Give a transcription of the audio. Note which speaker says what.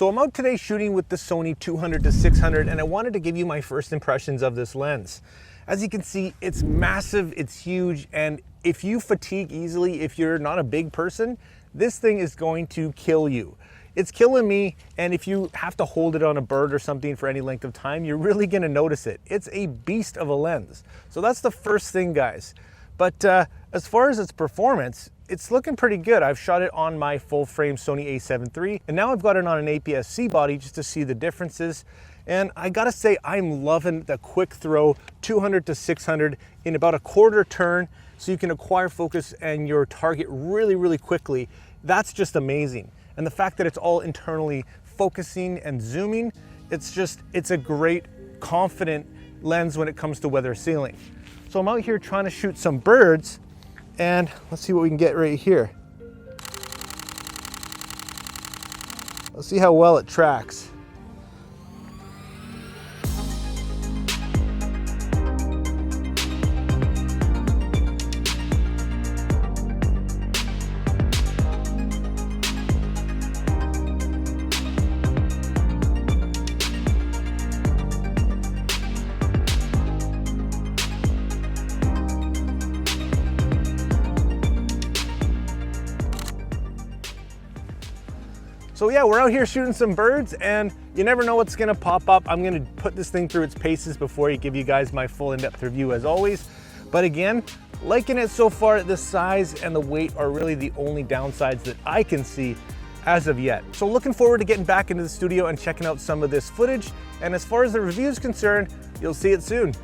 Speaker 1: So I'm out today shooting with the Sony 200-600 and I wanted to give you my first impressions of this lens. As you can see, it's massive, it's huge, and if you fatigue easily, if you're not a big person, this thing is going to kill you. It's killing me, and if you have to hold it on a bird or something for any length of time, you're really gonna notice it. It's a beast of a lens. So that's the first thing, guys. But as far as its performance, it's looking pretty good. I've shot it on my full frame Sony a7 III, and now I've got it on an APS-C body just to see the differences. And I gotta say, I'm loving the quick throw 200-600 in about a quarter turn, so you can acquire focus and your target really, really quickly. That's just amazing. And the fact that it's all internally focusing and zooming, it's a great, confident lens when it comes to weather sealing. So I'm out here trying to shoot some birds, and let's see what we can get right here. Let's see how well it tracks. So yeah, we're out here shooting some birds, and you never know what's gonna pop up. I'm gonna put this thing through its paces before I give you guys my full in-depth review as always. But again, liking it so far. The size and the weight are really the only downsides that I can see as of yet. So looking forward to getting back into the studio and checking out some of this footage. And as far as the review is concerned, you'll see it soon.